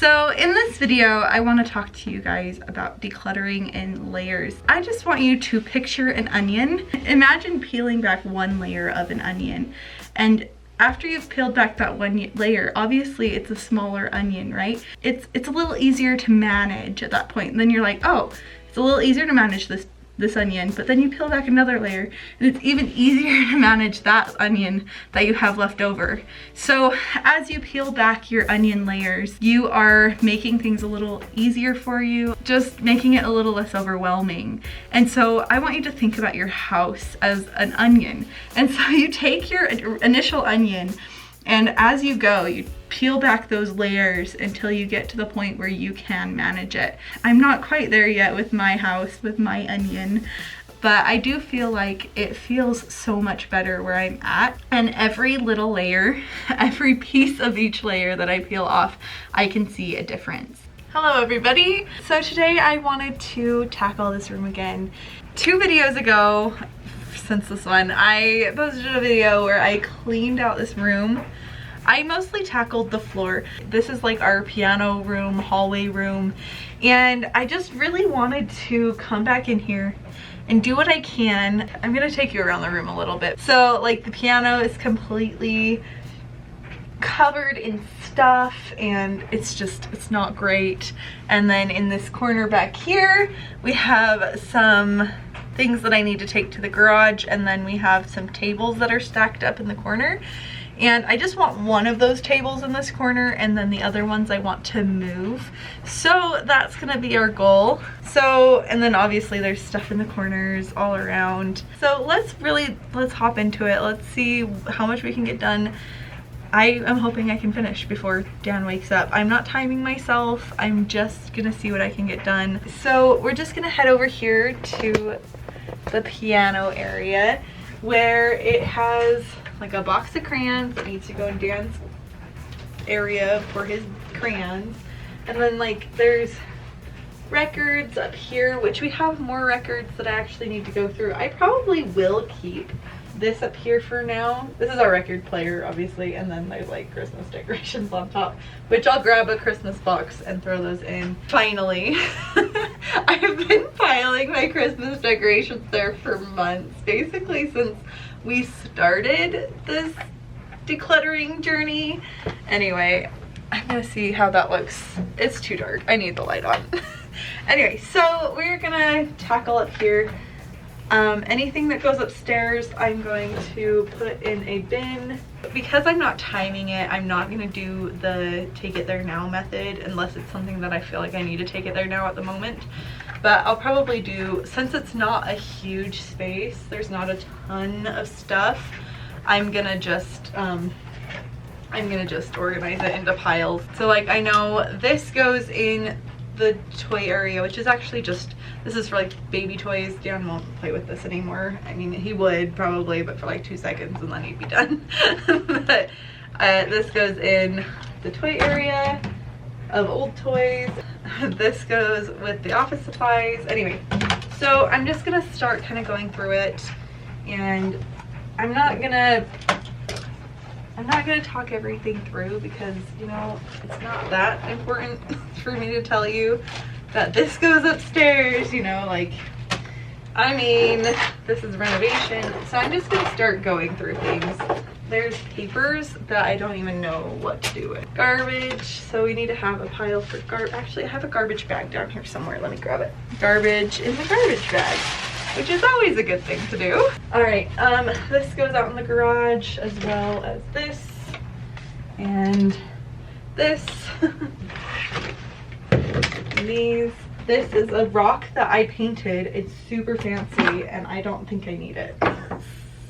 So in this video, I want to talk to you guys about decluttering in layers. I just want you to picture an onion. Imagine peeling back one layer of an onion, and after you've peeled back that one layer, obviously it's a smaller onion, right? It's a little easier to manage at that point. And then you're like, oh, it's a little easier to manage this onion, but then you peel back another layer and it's even easier to manage that onion that you have left over. So as you peel back your onion layers, you are making things a little easier for you, just making it a little less overwhelming. And so I want you to think about your house as an onion. And so you take your initial onion, and as you go, you peel back those layers until you get to the point where you can manage it. I'm not quite there yet with my house, with my onion, but I do feel like it feels so much better where I'm at. And every little layer, every piece of each layer that I peel off, I can see a difference. Hello everybody! So today I wanted to tackle this room again. 2 videos ago, since this one, I posted a video where I cleaned out this room. I mostly tackled the floor. This is like our piano room, hallway room, and I just really wanted to come back in here and do what I can. I'm gonna take you around the room a little bit. So like the piano is completely covered in stuff and it's not great. And then in this corner back here, we have some things that I need to take to the garage, and then we have some tables that are stacked up in the corner. And I just want one of those tables in this corner, and then the other ones I want to move. So that's gonna be our goal. So, and then obviously there's stuff in the corners all around. So let's hop into it. Let's see how much we can get done. I am hoping I can finish before Dan wakes up. I'm not timing myself. I'm just gonna see what I can get done. So we're just gonna head over here to the piano area where it has like a box of crayons that needs to go in Dan's area for his crayons. And then like there's records up here, which we have more records that I actually need to go through. I probably will keep this up here for now. This is our record player, obviously, and then there's like Christmas decorations on top, which I'll grab a Christmas box and throw those in. Finally, I've been piling my Christmas decorations there for months, basically since we started this decluttering journey. Anyway, I'm gonna see how that looks. It's too dark. I need the light on. Anyway, so we're gonna tackle up here. Anything that goes upstairs, I'm going to put in a bin. Because I'm not timing it, I'm not gonna do the take it there now method unless it's something that I feel like I need to take it there now at the moment. But I'll probably do, since it's not a huge space, there's not a ton of stuff, I'm gonna just organize it into piles. So like I know this goes in the toy area, which is actually just, this is for like baby toys. Dan won't play with this anymore. I mean, he would probably, but for like 2 seconds and then he'd be done. But this goes in the toy area of old toys. This goes with the office supplies. Anyway, so I'm just gonna start kind of going through it, and I'm not gonna talk everything through because, you know, it's not that important for me to tell you that this goes upstairs, you know, like, I mean, this is renovation. So I'm just gonna start going through things. There's papers that I don't even know what to do with. Garbage, so we need to have a pile for garbage. Actually, I have a garbage bag down here somewhere. Let me grab it. Garbage in the garbage bag, which is always a good thing to do. All right, this goes out in the garage as well as this and this. These. This is a rock that I painted. It's super fancy and I don't think I need it.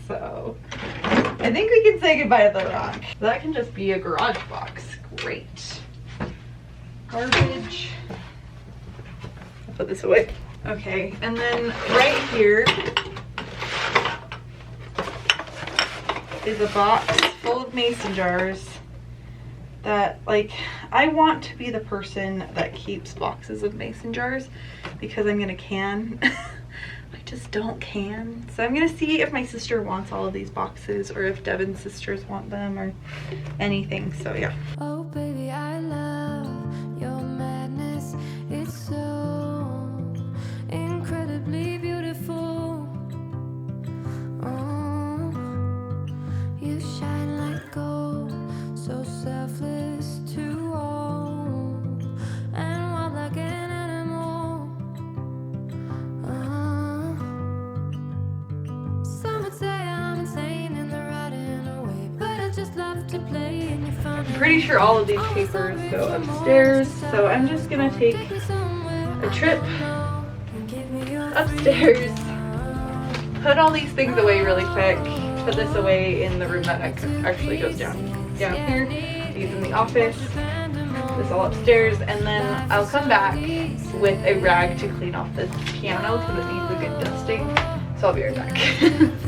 So I think we can say goodbye to the rock. That can just be a garage box. Great. Garbage. I'll put this away. Okay, and then right here is a box full of mason jars that, like, I want to be the person that keeps boxes of mason jars because I'm gonna can. I just don't can. So I'm gonna see if my sister wants all of these boxes or if Devin's sisters want them or anything. So yeah. Oh baby, I love your pretty sure all of these papers go upstairs, so I'm just gonna take a trip upstairs, put all these things away really quick, put this away in the room that actually goes down here, these in the office, this all upstairs, and then I'll come back with a rag to clean off this piano because it needs a good dusting, so I'll be right back.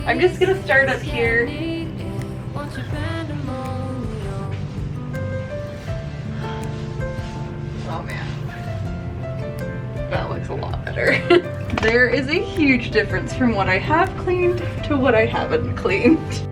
I'm just gonna start up here. Oh man, that looks a lot better. There is a huge difference from what I have cleaned to what I haven't cleaned.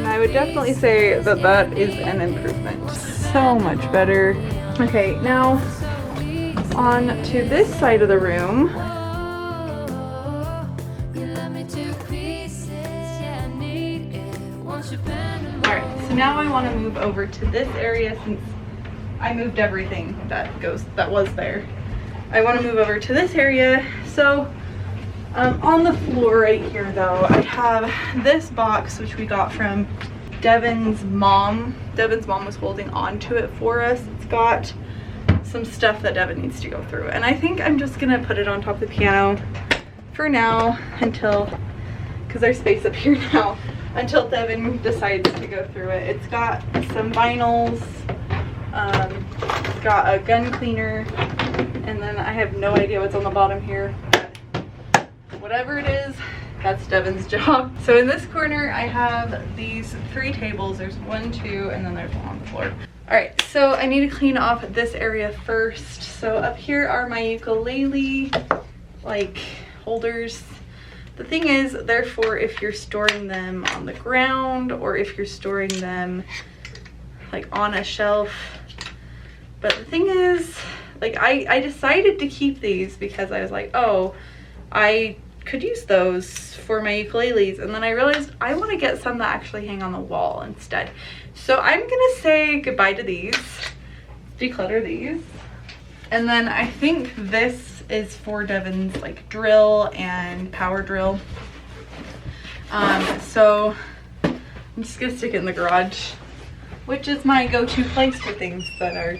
I would definitely say that that is an improvement. So much better. Okay, now on to this side of the room. Alright, so now I want to move over to this area since I moved everything that was there. I want to move over to this area. So on the floor right here though, I have this box which we got from Devin's mom. Devin's mom was holding on to it for us. It's got some stuff that Devin needs to go through, and I think I'm just gonna put it on top of the piano for now until, because there's space up here now, until Devin decides to go through it. It's got some vinyls, it's got a gun cleaner, and then I have no idea what's on the bottom here. Whatever it is, that's Devin's job. So in this corner, I have these 3 tables. There's 1, 2, and then there's one on the floor. All right, so I need to clean off this area first. So up here are my ukulele, like, holders. The thing is, therefore, if you're storing them on the ground or if you're storing them, like, on a shelf. But the thing is, like, I decided to keep these because I was like, oh, I could use those for my ukuleles, and then I realized I want to get some that actually hang on the wall instead. So I'm gonna say goodbye to these, declutter these, and then I think this is for Devin's like drill and power drill. So I'm just gonna stick it in the garage, which is my go-to place for things that are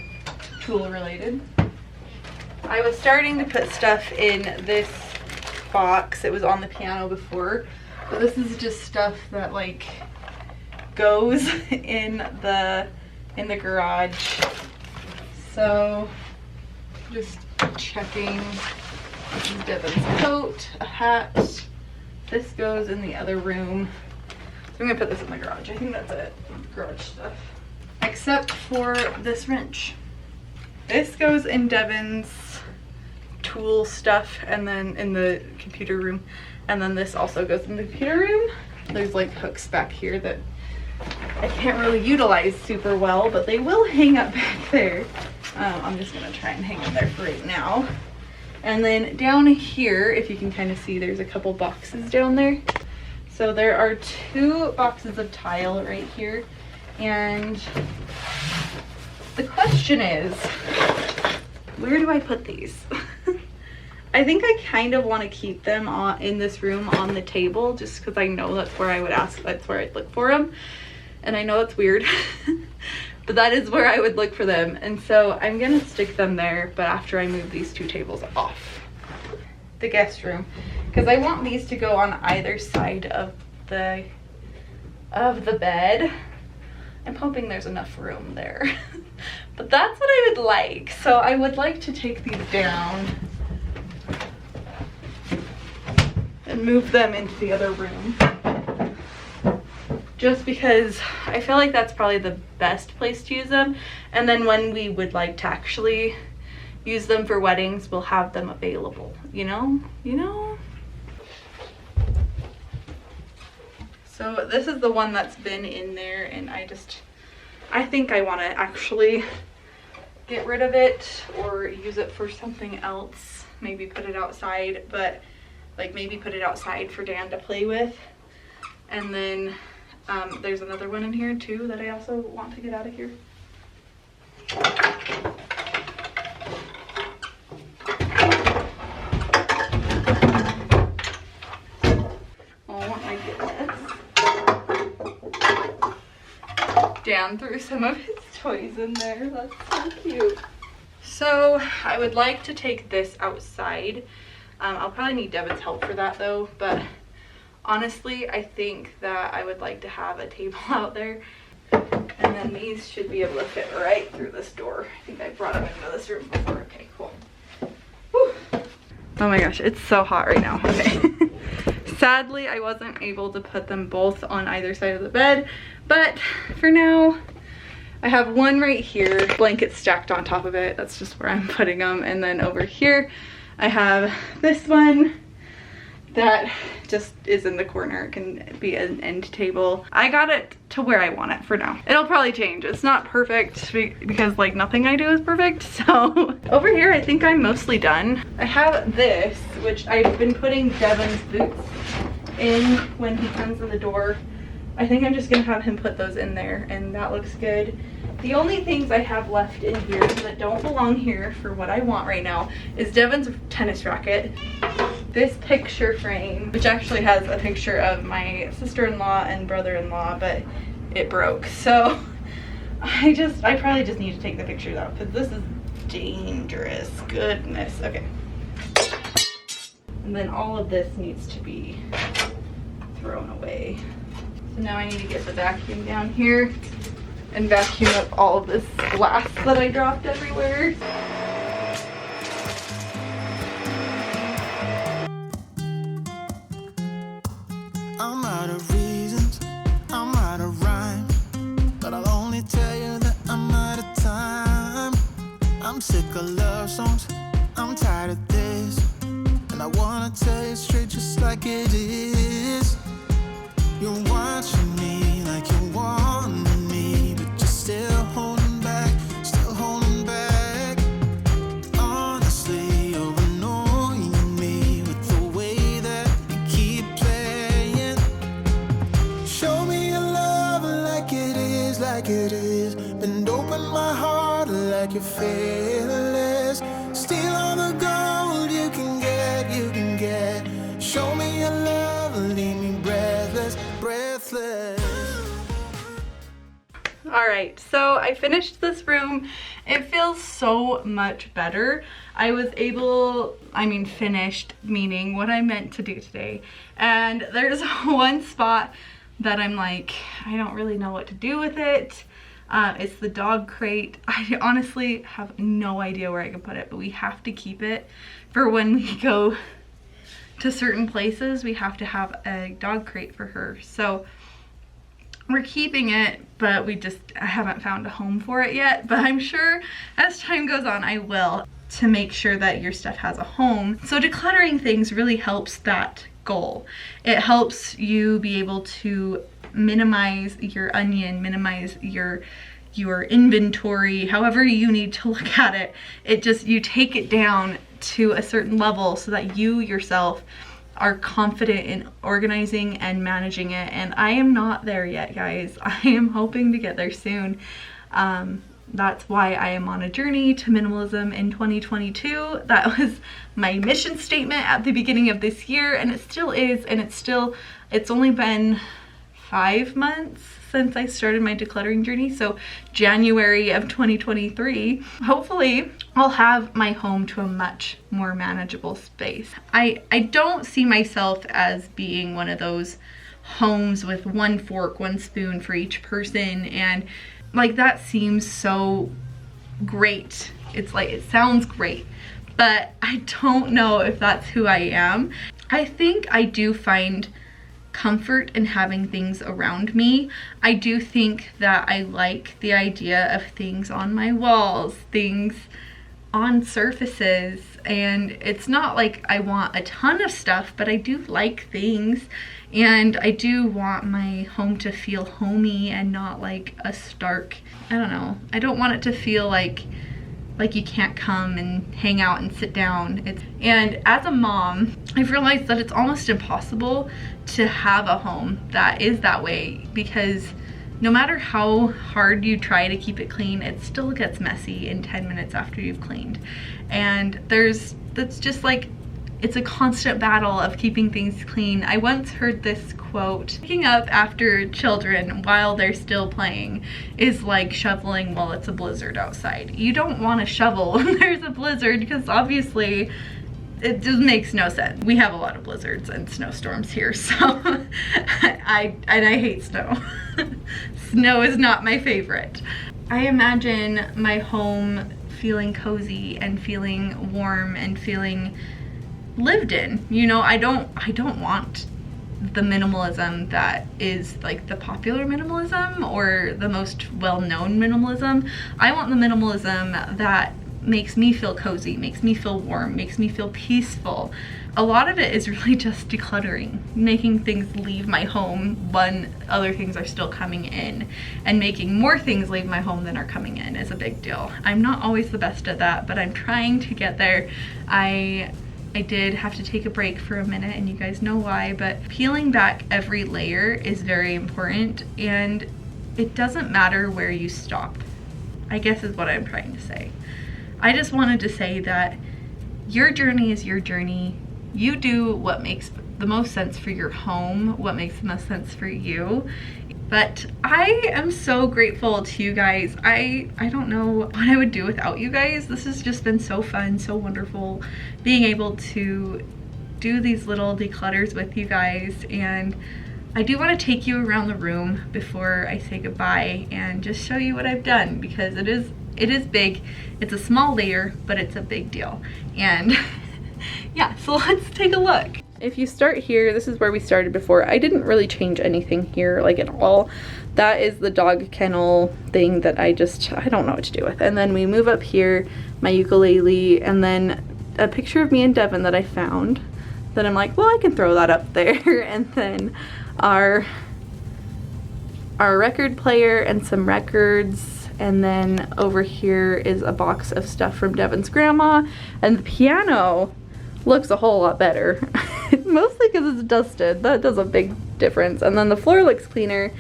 tool related. I was starting to put stuff in this box. It was on the piano before, but this is just stuff that like goes in the garage. So just checking. This is Devin's coat, a hat. This goes in the other room. So I'm gonna put this in the garage. I think that's it. Garage stuff. Except for this wrench. This goes in Devin's tool stuff and then in the computer room, and then this also goes in the computer room. There's like hooks back here that I can't really utilize super well, but they will hang up back there. I'm just gonna try and hang them there for right now. And then down here, if you can kind of see, there's a couple boxes down there. So there are 2 boxes of tile right here, and The question is, where do I put these? I think I kind of want to keep them in this room on the table, just because I know that's where I would ask, that's where I'd look for them. And I know it's weird, but that is where I would look for them. And so I'm gonna stick them there, but after I move these 2 tables off the guest room, because I want these to go on either side of the bed. I'm hoping there's enough room there. But that's what I would like. So I would like to take these down and move them into the other room. Just because I feel like that's probably the best place to use them. And then when we would like to actually use them for weddings, we'll have them available, you know? So this is the one that's been in there, and I think I want to actually get rid of it or use it for something else. Maybe put it outside, but like maybe put it outside for Dan to play with. And then there's another one in here too that I also want to get out of here. Oh my goodness. Dan threw some of his toys in there. That's so cute. So I would like to take this outside. I'll probably need Devin's help for that though, but honestly, I think that I would like to have a table out there, and then these should be able to fit right through this door. I think I brought them into this room before. Okay, cool. Whew. Oh my gosh, it's so hot right now. Okay. Sadly, I wasn't able to put them both on either side of the bed, but for now, I have one right here, blankets stacked on top of it. That's just where I'm putting them. And then over here, I have this one that just is in the corner. It can be an end table. I got it to where I want it for now. It'll probably change. It's not perfect because like nothing I do is perfect. So over here, I think I'm mostly done. I have this, which I've been putting Devin's boots in when he comes in the door. I think I'm just gonna have him put those in there, and that looks good. The only things I have left in here that don't belong here for what I want right now is Devin's tennis racket, this picture frame, which actually has a picture of my sister-in-law and brother-in-law, but it broke. So I probably just need to take the pictures out because this is dangerous. Goodness. Okay. And then all of this needs to be thrown away. So now I need to get the vacuum down here and vacuum up all of this glass that I dropped everywhere. I'm out of reasons, I'm out of rhyme, but I'll only tell you that I'm out of time. I'm sick of love songs, I'm tired of this, and I wanna tell you straight just like it is. You're watching me like you want me, but you're still holding back, still holding back. Honestly, you're annoying me with the way that you keep playing. Show me your love like it is, like it is. Bend open my heart like you're fearless. Steal all the gold you can get, you can get. Show me your love, leave me breathless, breathless. All right, so I finished this room. It feels so much better. I was able, finished, meaning what I meant to do today. And there's one spot that I'm like, I don't really know what to do with it. It's the dog crate. I honestly have no idea where I can put it, but we have to keep it for when we go to certain places. We have to have a dog crate for her. So we're keeping it, but I haven't found a home for it yet. But I'm sure as time goes on, I will, to make sure that your stuff has a home. So decluttering things really helps that goal. It helps you be able to minimize your onion, minimize your inventory, however you need to look at it. You take it down to a certain level so that you yourself are confident in organizing and managing it. And I am not there yet, guys. I am hoping to get there soon. That's why I am on a journey to minimalism in 2022. That was my mission statement at the beginning of this year, and it still is, and it's only been 5 months since I started my decluttering journey, so January of 2023. Hopefully I'll have my home to a much more manageable space. I don't see myself as being one of those homes with one fork, one spoon for each person, and like that seems so great. It's like, it sounds great, but I don't know if that's who I am. I think I do find comfort in having things around me. I do think that I like the idea of things on my walls, things on surfaces, and it's not like I want a ton of stuff, but I do like things, and I do want my home to feel homey and not like a stark, I don't know, I don't want it to feel like you can't come and hang out and sit down. And as a mom, I've realized that it's almost impossible to have a home that is that way, because no matter how hard you try to keep it clean, it still gets messy in 10 minutes after you've cleaned. And that's just like, it's a constant battle of keeping things clean. I once heard this quote, picking up after children while they're still playing is like shoveling while it's a blizzard outside. You don't want to shovel when there's a blizzard, because obviously it just makes no sense. We have a lot of blizzards and snowstorms here, so I hate snow. Snow is not my favorite. I imagine my home feeling cozy and feeling warm and feeling lived in. You know, I don't want the minimalism that is like the popular minimalism or the most well-known minimalism. I want the minimalism that makes me feel cozy, makes me feel warm, makes me feel peaceful. A lot of it is really just decluttering, making things leave my home when other things are still coming in, and making more things leave my home than are coming in is a big deal. I'm not always the best at that, but I'm trying to get there. I did have to take a break for a minute, and you guys know why, but peeling back every layer is very important, and it doesn't matter where you stop, I guess is what I'm trying to say. I just wanted to say that your journey is your journey. You do what makes the most sense for your home, what makes the most sense for you. But I am so grateful to you guys. I don't know what I would do without you guys. This has just been so fun, so wonderful being able to do these little declutters with you guys. And I do want to take you around the room before I say goodbye and just show you what I've done, because it is big. It's a small layer, but it's a big deal. And yeah, so let's take a look. If you start here, this is where we started before. I didn't really change anything here, like at all. That is the dog kennel thing that I don't know what to do with. And then we move up here, my ukulele, and then a picture of me and Devin that I found. Then I'm like, well, I can throw that up there. And then our record player and some records. And then over here is a box of stuff from Devin's grandma. And the piano looks a whole lot better. Mostly because it's dusted. That does a big difference. And then the floor looks cleaner.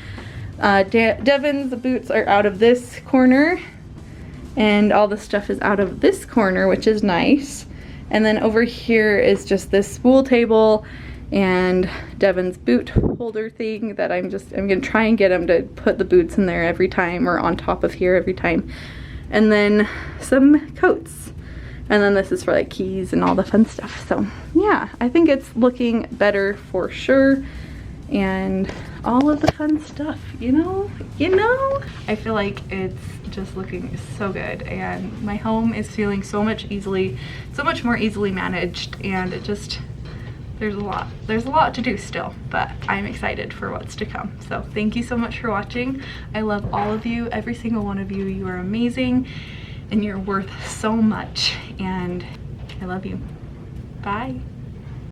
Devin's boots are out of this corner. And all the stuff is out of this corner, which is nice. And then over here is just this spool table and Devin's boot holder thing that I'm gonna try and get him to put the boots in there every time, or on top of here every time. And then some coats. And then this is for like keys and all the fun stuff. So yeah, I think it's looking better for sure. And all of the fun stuff, you know? I feel like it's just looking so good, and my home is feeling so much more easily managed, and there's a lot to do still, but I'm excited for what's to come. So thank you so much for watching. I love all of you, every single one of you. You are amazing, and you're worth so much, and I love you. Bye.